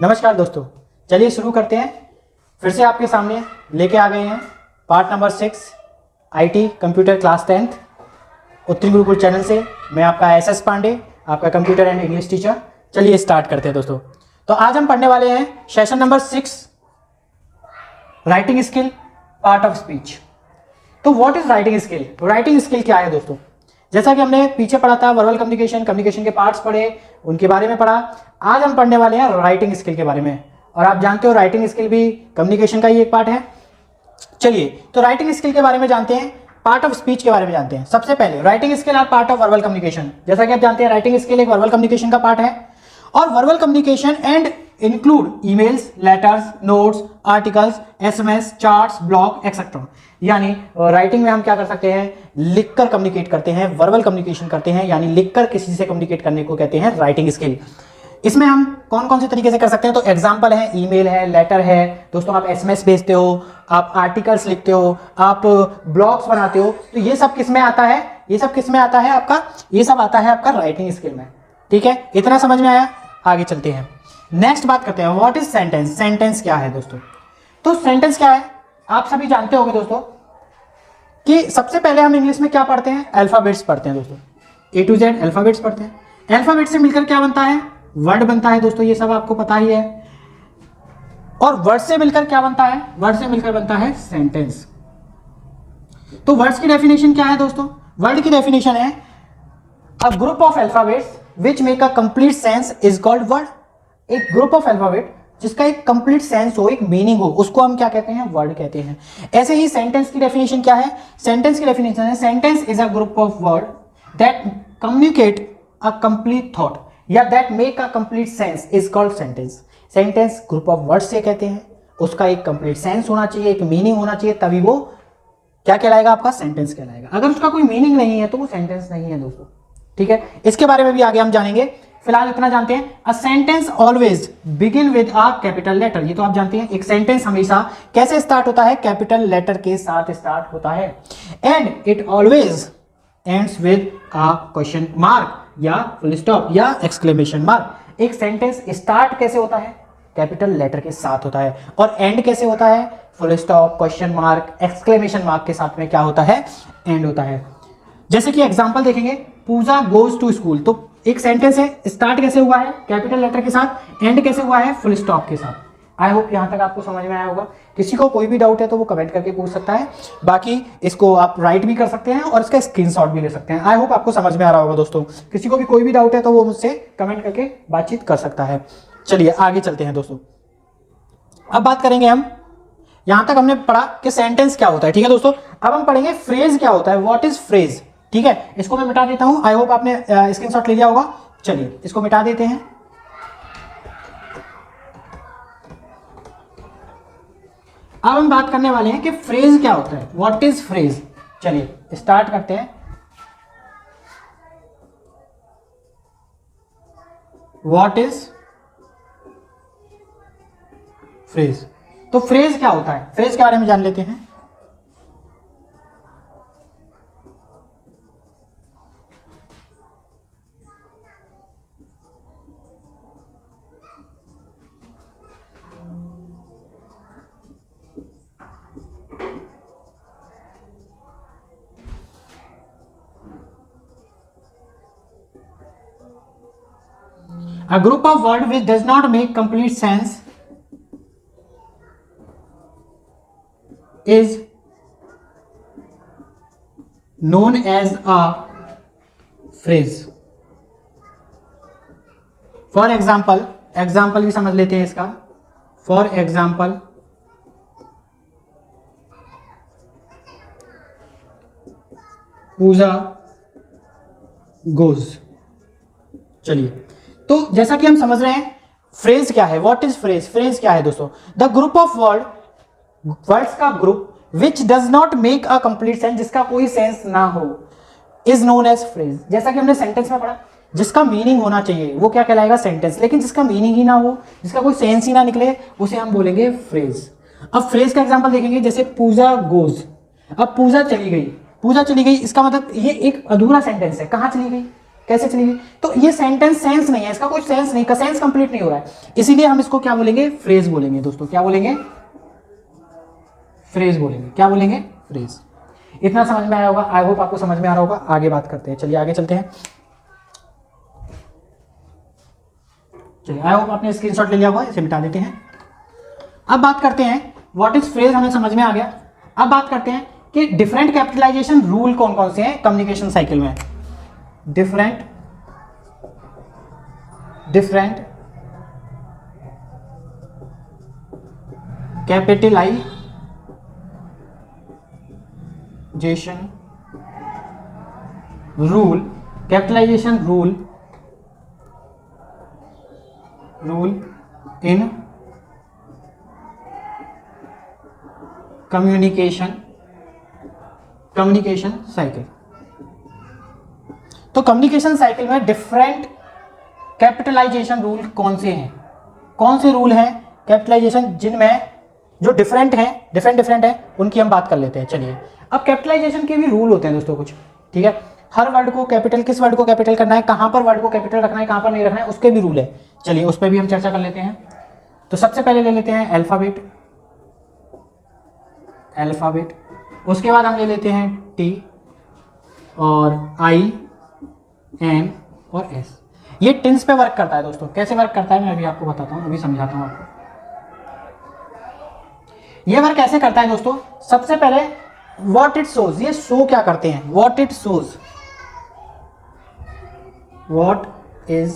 नमस्कार दोस्तों, चलिए शुरू करते हैं। फिर से आपके सामने लेके आ गए हैं part number 6 IT computer class 10th उत्तरी गुरुकुल चैनल से। मैं आपका एसएस पांडे, आपका कंप्यूटर एंड इंग्लिश टीचर। चलिए स्टार्ट करते हैं दोस्तों। तो आज हम पढ़ने वाले हैं session number 6 writing skill part of speech. तो what is writing skill? Writing skill क्या है दोस्तों? जैसा कि हमने पीछे पढ़ा था वर्बल कम्युनिकेशन, कम्युनिकेशन के पार्ट्स पढ़े, उनके बारे में पढ़ा। आज हम पढ़ने वाले हैं राइटिंग स्किल के बारे में। और आप जानते हो राइटिंग स्किल भी कम्युनिकेशन का ही एक पार्ट है। चलिए तो राइटिंग स्किल के बारे में जानते हैं, पार्ट ऑफ स्पीच के बारे में जानते हैं। सबसे पहले writing skill are part of verbal communication. जैसा कि आप जानते हैं राइटिंग स्किल एक वर्बल कम्युनिकेशन का पार्ट है। और verbal communication and include emails, letters, notes, articles, SMS, charts, blog etcetera. यानी राइटिंग में हम क्या कर सकते हैं, लिखकर कम्युनिकेट करते हैं, वर्बल कम्युनिकेशन करते हैं, यानी लिखकर किसी से कम्युनिकेट करने को कहते हैं राइटिंग स्किल। इसमें हम कौन कौन से तरीके से कर सकते हैं? तो एग्जांपल है, ईमेल है, लेटर है दोस्तों, आप एसएमएस भेजते हो, आप आर्टिकल्स लिखते हो, आप ब्लॉग्स बनाते हो। तो ये सब किस में आता है? ये सब किस में आता है आपका? ये सब आता है आपका राइटिंग स्किल में। ठीक है, इतना समझ में आया? आगे चलते हैं, नेक्स्ट बात करते हैं। What is sentence? सेंटेंस क्या है दोस्तों? तो सेंटेंस क्या है आप सभी जानते होंगे दोस्तों कि सबसे पहले हम इंग्लिश में क्या पढ़ते हैं? अल्फाबेट्स पढ़ते हैं दोस्तों, ए टू जेड अल्फाबेट्स पढ़ते हैं। अल्फाबेट से मिलकर क्या बनता है? वर्ड बनता है दोस्तों, ये सब आपको पता ही है। और वर्ड से मिलकर क्या बनता है? वर्ड से मिलकर बनता है सेंटेंस। तो वर्ड्स की डेफिनेशन क्या है दोस्तों? वर्ड की डेफिनेशन है अ group of alphabets which make a complete sense is called word. एक ग्रुप ऑफ अल्फाबेट जिसका एक कंप्लीट सेंस हो, एक मीनिंग हो, उसको हम क्या कहते हैं? वर्ड कहते हैं। ऐसे ही सेंटेंस की डेफिनेशन क्या है? सेंटेंस की डेफिनेशन है sentence is a group of word that communicate a complete thought या that make a complete sense is called sentence. Sentence group of word से कहते हैं, उसका एक कंप्लीट सेंस होना चाहिए, एक मीनिंग होना चाहिए, तभी वो क्या कहलाएगा? आपका सेंटेंस कहलाएगा। अगर उसका कोई मीनिंग नहीं है तो वो सेंटेंस नहीं है दोस्तों। ठीक है, इसके बारे में भी आगे हम जानेंगे, फिलहाल इतना जानते हैं। A sentence always begin with a capital letter. ये तो आप जानते हैं, एक सेंटेंस हमेशा कैसे स्टार्ट होता है? कैपिटल लेटर के साथ स्टार्ट होता है। And it always ends with a question mark या फुल स्टॉप या एक्सक्लेमेशन मार्क। एक सेंटेंस स्टार्ट कैसे होता है? कैपिटल लेटर के साथ होता है। और एंड कैसे होता है? Full stop, question mark, exclamation mark के साथ में क्या होता है? एंड होता है। जैसे कि एग्जांपल देखेंगे, पूजा गोज टू स्कूल। तो एक सेंटेंस है, स्टार्ट कैसे हुआ है? कैपिटल लेटर के साथ। एंड कैसे हुआ है? फुल स्टॉप के साथ। आई होप यहां तक आपको समझ में आया होगा। किसी को कोई भी डाउट है तो वो कमेंट करके पूछ सकता है, बाकी इसको आप राइट भी कर सकते हैं और इसका स्क्रीनशॉट भी ले सकते हैं। आई होप आपको समझ में आ रहा होगा दोस्तों। किसी को भी कोई भी डाउट है तो वो मुझसे कमेंट करके बातचीत कर सकता है। चलिए आगे चलते हैं दोस्तों। अब बात करेंगे हम, यहां तक हमने पढ़ा कि सेंटेंस क्या होता है। ठीक है दोस्तों, अब हम पढ़ेंगे फ्रेज क्या होता है। What is phrase? ठीक है, इसको मैं मिटा देता हूं। आई होप आपने स्क्रीनशॉट ले लिया होगा। चलिए इसको मिटा देते हैं। अब हम बात करने वाले हैं कि फ्रेज क्या होता है। What is phrase? चलिए स्टार्ट करते हैं। What is phrase? तो फ्रेज क्या होता है? फ्रेज के बारे में जान लेते हैं। A group of words which does not make complete sense is known as a phrase. For example, example भी समझ लेते हैं इसका। For example, Pooja goes. चलिए, तो जैसा कि हम समझ रहे हैं फ्रेज क्या है। What is phrase? फ्रेज क्या है दोस्तों? द ग्रुप ऑफ वर्ड्स का group which does not make a complete sense, जिसका कोई सेंस ना हो, इज नोन एज फ्रेज। जैसा कि हमने सेंटेंस में पढ़ा, जिसका मीनिंग होना चाहिए वो क्या कहलाएगा? सेंटेंस। लेकिन जिसका मीनिंग ही ना हो, जिसका कोई सेंस ही ना निकले, उसे हम बोलेंगे फ्रेज। अब फ्रेज का एग्जांपल देखेंगे, जैसे पूजा गोज। अब पूजा चली गई, पूजा चली गई, इसका मतलब ये एक अधूरा सेंटेंस है। कहां चली गई? कैसे चलेगी? तो ये सेंटेंस सेंस नहीं है, इसका कोई सेंस नहीं, का सेंस कंप्लीट नहीं हो रहा है, इसीलिए हम इसको क्या बोलेंगे? फ्रेज बोलेंगे दोस्तों। क्या बोलेंगे? फ्रेज बोलेंगे। क्या बोलेंगे? फ्रेज। इतना समझ में आया होगा, आई होप आपको समझ में आ रहा होगा। आगे बात करते हैं, चलिए आगे चलते हैं। चलिए आई होप आपने स्क्रीनशॉट ले लिया होगा, इसे मिटा देते हैं। अब बात करते हैं व्हाट इज फ्रेज, हमें समझ में आ गया। अब बात करते हैं कि डिफरेंट कैपिटलाइजेशन रूल कौन कौन से हैं कम्युनिकेशन साइकिल में। Different capitalisation rule in communication cycle. तो कम्युनिकेशन साइकिल में डिफरेंट कैपिटलाइजेशन रूल कौन से हैं? कौन से रूल हैं कैपिटलाइजेशन जिनमें जो डिफरेंट है उनकी हम बात कर लेते हैं। चलिए, अब कैपिटलाइजेशन के भी रूल होते हैं दोस्तों कुछ, ठीक है। हर वर्ड को कैपिटल, किस वर्ड को कैपिटल करना है, कहां पर वर्ड को कैपिटल रखना है, कहां पर नहीं रखना है, उसके भी रूल है। चलिए उस पर भी हम चर्चा कर लेते हैं। तो सबसे पहले ले लेते हैं अल्फाबेट, उसके बाद हम ले लेते हैं टी और आई, एन और एस। ये टिन्स पे वर्क करता है दोस्तों। कैसे वर्क करता है मैं अभी आपको बताता हूँ, अभी समझाता हूँ आपको। ये वर्क कैसे करता है दोस्तों? सबसे पहले व्हाट इट शोज, ये शो क्या करते हैं? What it shows, what is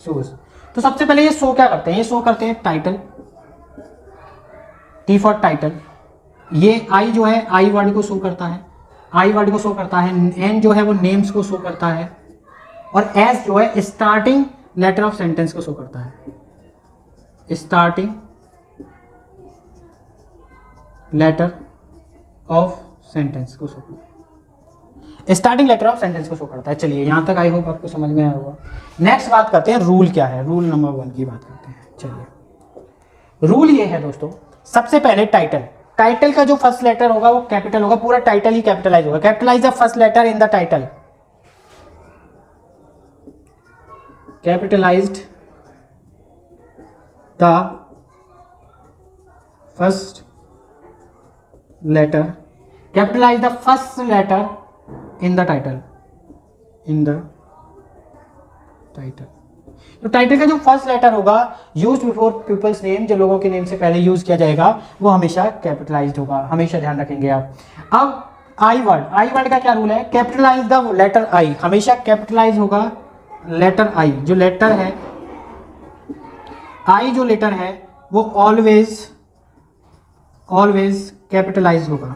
shows. तो सबसे पहले ये शो क्या करते हैं? ये शो करते हैं टाइटल, टी फॉर टाइटल। ये आई जो है, आई वर्ड को शो करता है, एन जो है वो नेम्स को शो करता है, और एस जो है स्टार्टिंग लेटर ऑफ सेंटेंस को शो करता है, स्टार्टिंग लेटर ऑफ सेंटेंस को शो करता है। चलिए यहां तक आई होप आपको समझ में आया होगा। नेक्स्ट बात करते हैं रूल क्या है, रूल नंबर 1 की बात करते हैं। चलिए रूल ये है दोस्तों, सबसे पहले टाइटल का जो फर्स्ट लेटर होगा वो कैपिटल होगा, पूरा टाइटल ही कैपिटलाइज होगा। Capitalise the first letter in the title, capitalised the first letter, capitalise the first letter in the title, तो टाइटल का जो फर्स्ट लेटर होगा यूज बिफोर पीपल्स नेम, जो लोगों के नेम से पहले यूज किया जाएगा वो हमेशा कैपिटलाइज्ड होगा, हमेशा ध्यान रखेंगे आप। अब आई वर्ड का क्या रूल है? कैपिटलाइज द लेटर आई, हमेशा कैपिटलाइज होगा लेटर आई। जो लेटर है आई, जो लेटर है वो ऑलवेज कैपिटलाइज होगा,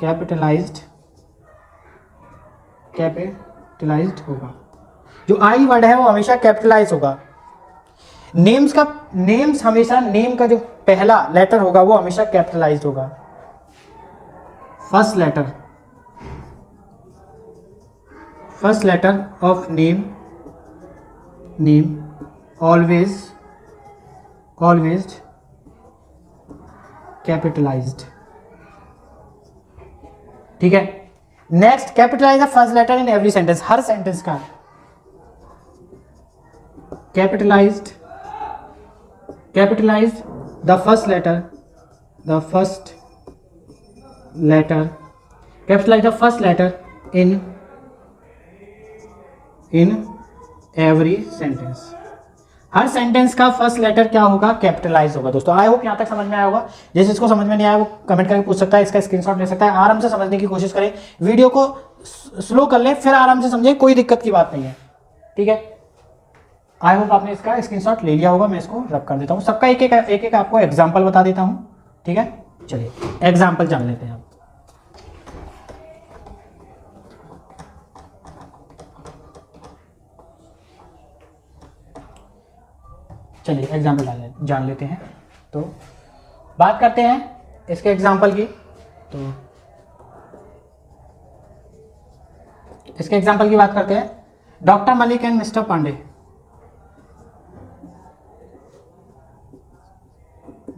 कैपिटलाइज्ड होगा। जो आई वर्ड है वो हमेशा कैपिटलाइज होगा। नेम्स हमेशा, नेम का जो पहला लेटर होगा वो हमेशा कैपिटलाइज्ड होगा। First letter of name always capitalised, ठीक है। Next, capitalise the first letter in every sentence, हर सेंटेंस का capitalise the first letter, capitalise the first letter in every sentence, हर सेंटेंस का फर्स्ट लेटर क्या होगा? कैपिटलाइज होगा। दोस्तों आई होप यहां तक समझ में आया होगा। जैसे इसको समझ में नहीं आया वो कमेंट करके पूछ सकता है, इसका स्क्रीनशॉट ले सकता है। आराम से समझने की कोशिश करें, वीडियो को स्लो कर लें, फिर आराम से समझें, कोई दिक्कत की बात नहीं है, ठीक है। आई होप आपने इसका स्क्रीनशॉट ले लिया होगा। मैं इसको रब कर देता हूँ, सबका एक आपको एग्जाम्पल बता देता हूँ, ठीक है। चलिए एग्जाम्पल जान लेते हैं आप। चलिए एग्जाम्पल जान लेते हैं। तो बात करते हैं इसके एग्जाम्पल की। तो इसके एग्जाम्पल की बात करते हैं। Doctor Malik and mister Pandey,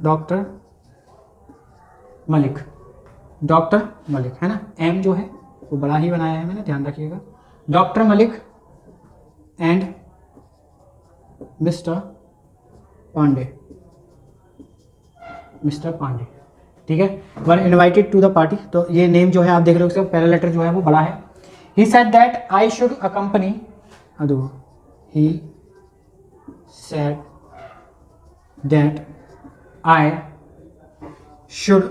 doctor Malik है ना, एम जो है इसको बड़ा ही बनाया है मैंने, ध्यान रखिएगा। Doctor Malik and mister Pandey, mister Pandey, ठीक है। Were invited to the party, तो ये नेम जो है आप देख रहे हो उसका पहला लेटर जो है वो बड़ा है। He said that I should accompany, he said that I should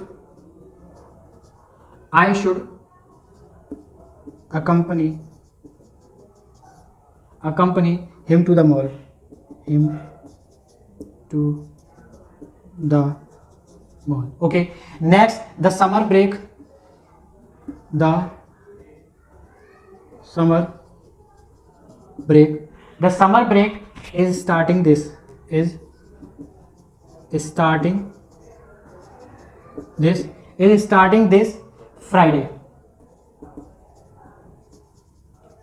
accompany him to the mall, okay। next, the summer break is starting this Friday,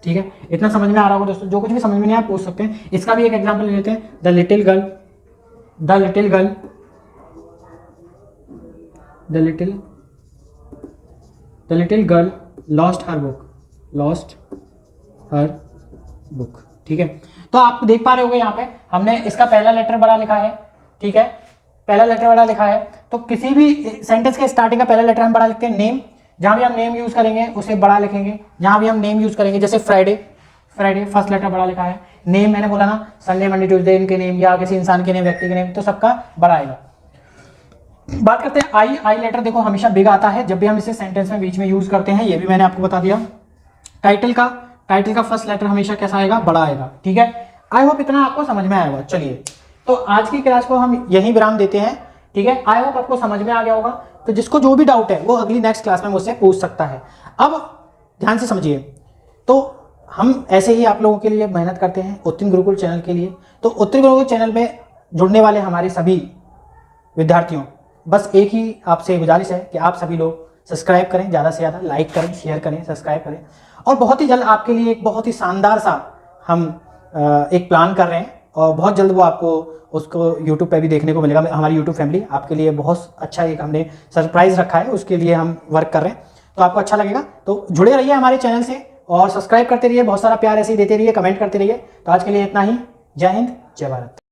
ठीक है। इतना समझ में आ रहा होगा दोस्तों, जो कुछ भी समझ में नहीं आप पूछ सकते हैं। इसका भी एक एग्जांपल ले लेते हैं। The little girl lost her book, ठीक है। तो आप देख पा रहे होगे यहाँ पे हमने इसका पहला लेटर बड़ा लिखा है, ठीक है, पहला लेटर बड़ा लिखा है। तो किसी भी सेंटेंस के स्टार्टिंग का पहला लेटर हम बड़ा लिखते हैं। नेम, जहां भी हम नेम यूज करेंगे उसे बड़ा लिखेंगे। जहां भी हम नेम यूज करेंगे, जैसे फ्राइडे फर्स्ट लेटर बड़ा लिखा है। नेम मैंने बोला ना, संडे मंडे ट्यूसडे, इनके नेम या किसी इंसान के नेम, व्यक्ति के नेम, तो सबका बड़ा आएगा। बात करते हैं आई लेटर, देखो हमेशा बिग आता है जब भी हम इसे सेंटेंस में बीच में यूज करते हैं, ये भी मैंने आपको बता दिया। टाइटल का फर्स्ट लेटर हमेशा कैसा आएगा, बड़ा आएगा, ठीक है। आई होप इतना आपको समझ में आएगा। चलिए, तो आज की क्लास को हम यहीं विराम देते हैं, ठीक है। आई होप आपको समझ में आ गया होगा। तो जिसको जो भी डाउट है वो अगली नेक्स्ट क्लास में मुझसे पूछ सकता है। अब ध्यान से समझिए, तो हम ऐसे ही आप लोगों के लिए मेहनत करते हैं उत्तीर्ण गुरुकुल चैनल के लिए। तो उत्तीर्ण गुरुकुल चैनल में जुड़ने वाले हमारे सभी विद्यार्थियों, बस एक ही आपसे गुजारिश है कि आप सभी लोग सब्सक्राइब करें, ज़्यादा से ज़्यादा लाइक करें, शेयर करें, सब्सक्राइब करें। और बहुत ही जल्द आपके लिए एक बहुत ही शानदार सा हम एक प्लान कर रहे हैं, और बहुत जल्द वो आपको उसको YouTube पे भी देखने को मिलेगा। हमारी YouTube फैमिली आपके लिए बहुत अच्छा एक हमने सरप्राइज रखा है, उसके लिए हम वर्क कर रहे हैं। तो आपको अच्छा लगेगा, तो जुड़े रहिए हमारे चैनल से और सब्सक्राइब करते रहिए, बहुत सारा प्यार ऐसे ही देते रहिए, कमेंट करते रहिए। तो आज के लिए इतना ही। जय हिंद, जय भारत।